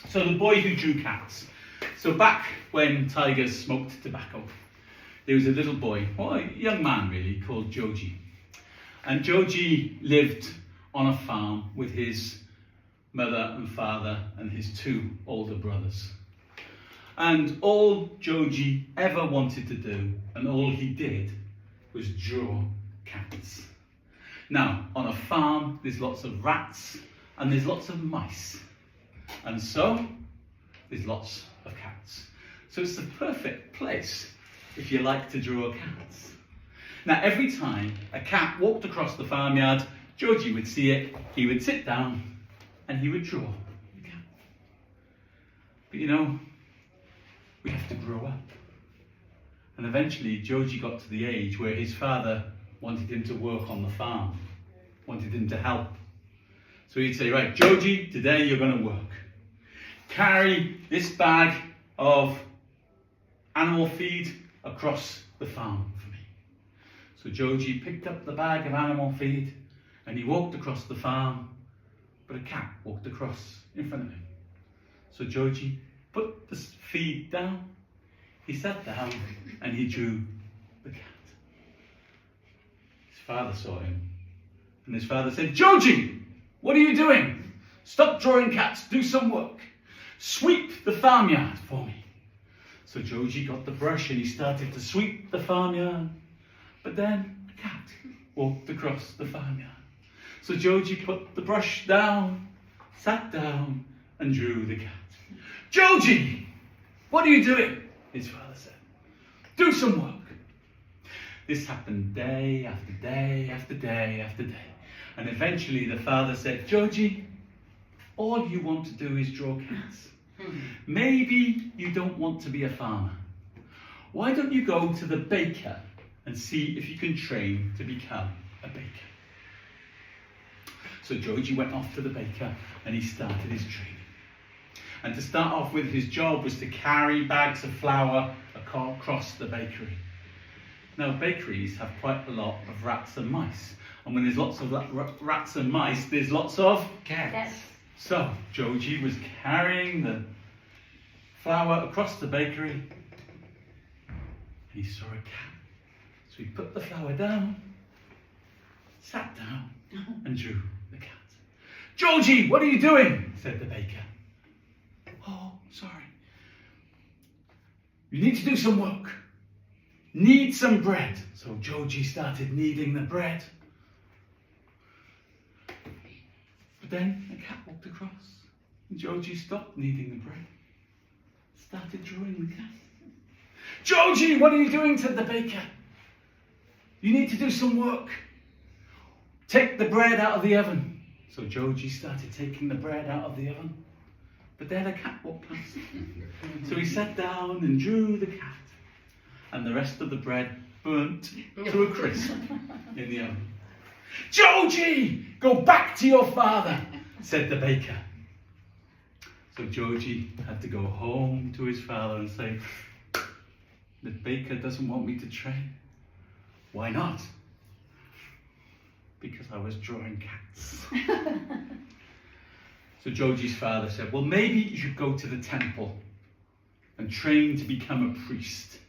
So the boy who drew cats. So back when tigers smoked tobacco, there was a little boy, or a young man really, called Joji. And Joji lived on a farm with his mother and father and his two older brothers. And all Joji ever wanted to do, and all he did, was draw cats. Now, on a farm, there's lots of rats and there's lots of mice. And so, there's lots of cats. So it's the perfect place if you like to draw cats. Now, every time a cat walked across the farmyard, Joji would see it, he would sit down and he would draw the cat. But you know, we have to grow up. And eventually Joji got to the age where his father wanted him to work on the farm, wanted him to help. So he'd say, right, Joji, today you're going to work. Carry this bag of animal feed across the farm for me. So Joji picked up the bag of animal feed and he walked across the farm, but a cat walked across in front of him. So Joji put the feed down, he sat down and he drew the cat. His father saw him and his father said, Joji, what are you doing? Stop drawing cats, do some work. Sweep the farmyard for me. So Joji got the brush and he started to sweep the farmyard. But then a cat walked across the farmyard. So Joji put the brush down, sat down and drew the cat. Joji, what are you doing? His father said. Do some work. This happened day after day after day after day. And eventually the father said, Joji, all you want to do is draw cats. Maybe you don't want to be a farmer. Why don't you go to the baker and see if you can train to become a baker? So Joji went off to the baker and he started his training. And to start off with, his job was to carry bags of flour across the bakery. Now, bakeries have quite a lot of rats and mice. And when there's lots of rats and mice, there's lots of cats. Yes. So Joji was carrying the flour across the bakery and he saw a cat. So he put the flour down, sat down and drew the cat. Joji, what are you doing? Said the baker. Oh, sorry. You need to do some work. Knead some bread. So Joji started kneading the bread. But then a cat walked across and Joji stopped kneading the bread. Started drawing the cat. Joji, what are you doing? Said the baker. You need to do some work. Take the bread out of the oven. So Joji started taking the bread out of the oven. But then a cat walked past. So he sat down and drew the cat. And the rest of the bread burnt to a crisp in the oven. Joji, go back to your father, said the baker. So Joji had to go home to his father and say, the baker doesn't want me to train. Why not? Because I was drawing cats. So Joji's father said, well, maybe you should go to the temple and train to become a priest.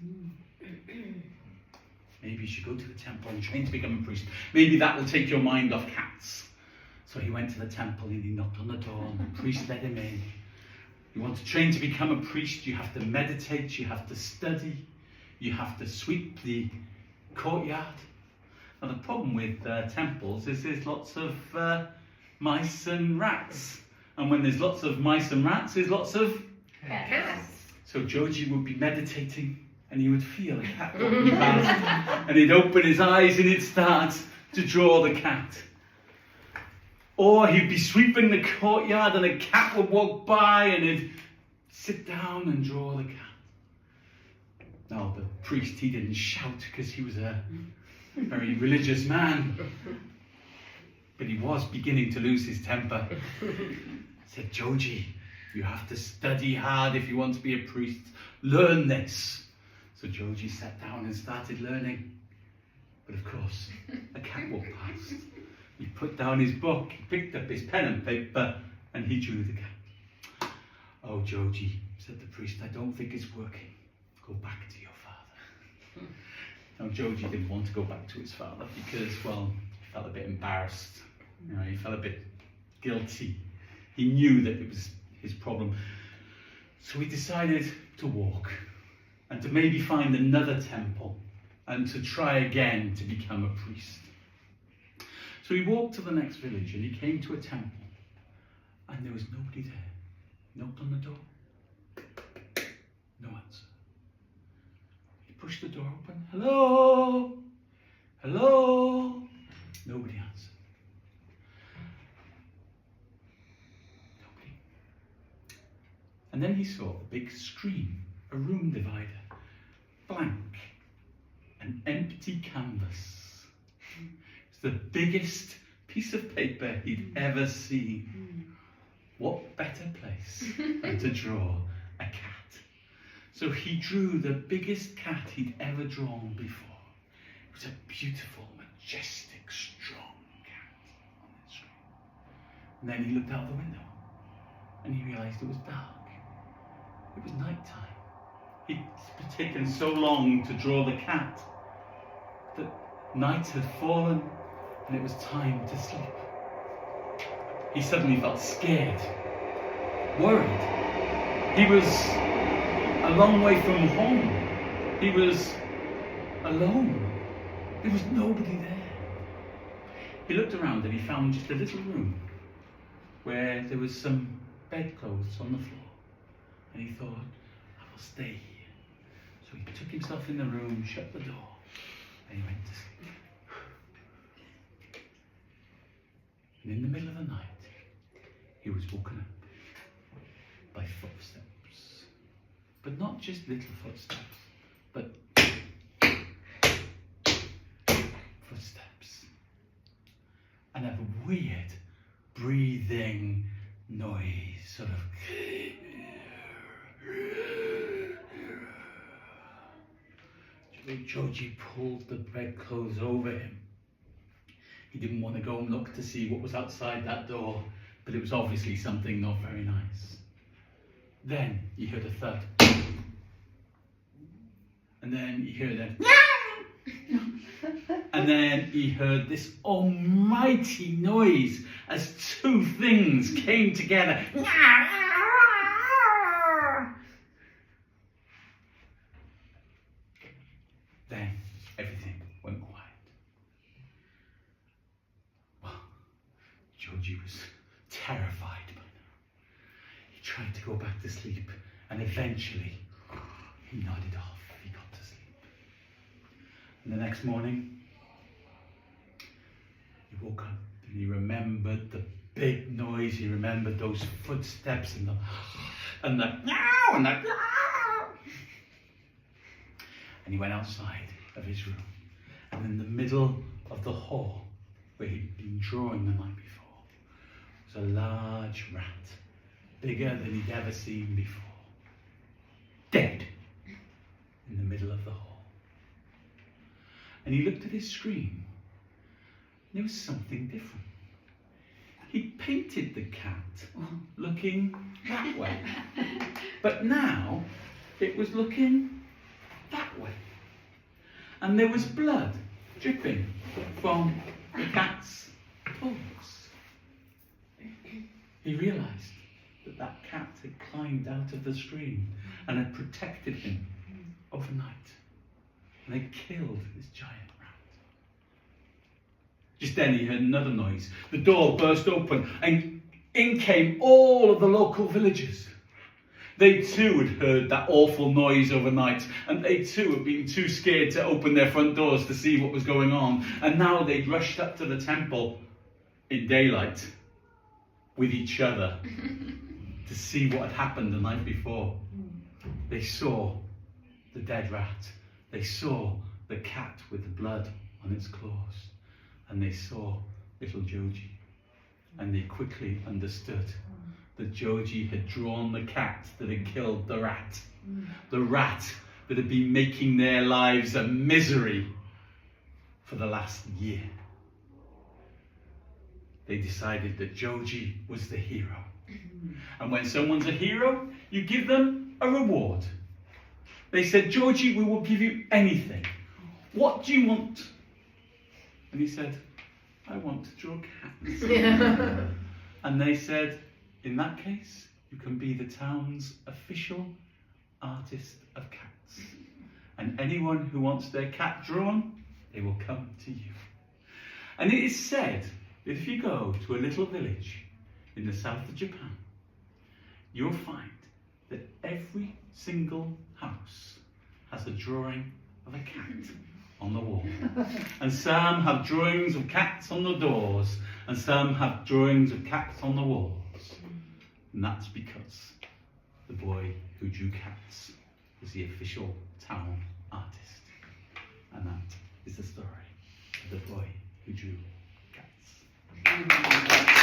Maybe you should go to the temple and train to become a priest. Maybe that will take your mind off cats. So he went to the temple and he knocked on the door and the priest let him in. You want to train to become a priest, you have to meditate, you have to study, you have to sweep the courtyard. Now the problem with temples is there's lots of mice and rats. And when there's lots of mice and rats, there's lots of Cats. So Joji would be meditating and he would feel a cat walking past and he'd open his eyes and he'd start to draw the cat. Or he'd be sweeping the courtyard and a cat would walk by and he'd sit down and draw the cat. Now the priest, he didn't shout because he was a very religious man. But he was beginning to lose his temper. He said, Joji, you have to study hard if you want to be a priest. Learn this. So Joji sat down and started learning. But of course, a cat walked past. He put down his book, he picked up his pen and paper, and he drew the cat. "Oh, Joji," said the priest, "I don't think it's working. Go back to your father." Now, Joji didn't want to go back to his father because, well, he felt a bit embarrassed. He felt a bit guilty. He knew that it was his problem. So he decided to walk and to maybe find another temple and to try again to become a priest. So he walked to the next village and he came to a temple and there was nobody there. He knocked on the door. No answer. He pushed the door open. "Hello? Hello?" Nobody answered. Nobody. And then he saw a big screen, a room divider, blank, an empty canvas. It's the biggest piece of paper he'd ever seen. What better place than to draw a cat? So he drew the biggest cat he'd ever drawn before. It was a beautiful, majestic, strong cat on the screen. And then he looked out the window and he realised it was dark. It was night time. He'd taken so long to draw the cat that night had fallen and it was time to sleep. He suddenly felt scared, worried. He was a long way from home. He was alone. There was nobody there. He looked around and he found just a little room where there was some bedclothes on the floor. And he thought, "I will stay here." So he took himself in the room, shut the door, and he went to sleep. And in the middle of the night, he was woken up by footsteps. But not just little footsteps, but footsteps. And a weird breathing noise, sort of. Joji pulled the bedclothes over him. He didn't want to go and look to see what was outside that door, but it was obviously something not very nice. Then he heard a thud. And then he heard a and then he heard this almighty noise as two things came together. Then everything went quiet. Well, Joji was terrified by now. He tried to go back to sleep, and eventually he nodded off. He got to sleep. And the next morning, he woke up and he remembered the big noise. He remembered those footsteps and the meow and the and he went outside of his room. And in the middle of the hall, where he'd been drawing the night before, was a large rat, bigger than he'd ever seen before, dead in the middle of the hall. And he looked at his screen. There was something different. He painted the cat looking that way. But now it was looking that way. And there was blood dripping from the cat's paws. He realised that that cat had climbed out of the screen and had protected him overnight. And had killed this giant rat. Just then he heard another noise. The door burst open and in came all of the local villagers. They too had heard that awful noise overnight, and they too had been too scared to open their front doors to see what was going on. And now they'd rushed up to the temple in daylight with each other to see what had happened the night before. They saw the dead rat. They saw the cat with the blood on its claws. And they saw little Joji. And they quickly understood that Joji had drawn the cat that had killed the rat. The rat that had been making their lives a misery for the last year. They decided that Joji was the hero. And when someone's a hero, you give them a reward. They said, Georgie, we will give you anything. What do you want? And he said, I want to draw cats. And they said, in that case, you can be the town's official artist of cats. And anyone who wants their cat drawn, they will come to you. And it is said that if you go to a little village in the south of Japan, you'll find that every single house has a drawing of a cat on the wall. And some have drawings of cats on the doors, and some have drawings of cats on the walls. And that's because the boy who drew cats is the official town artist. And that is the story of the boy who drew cats.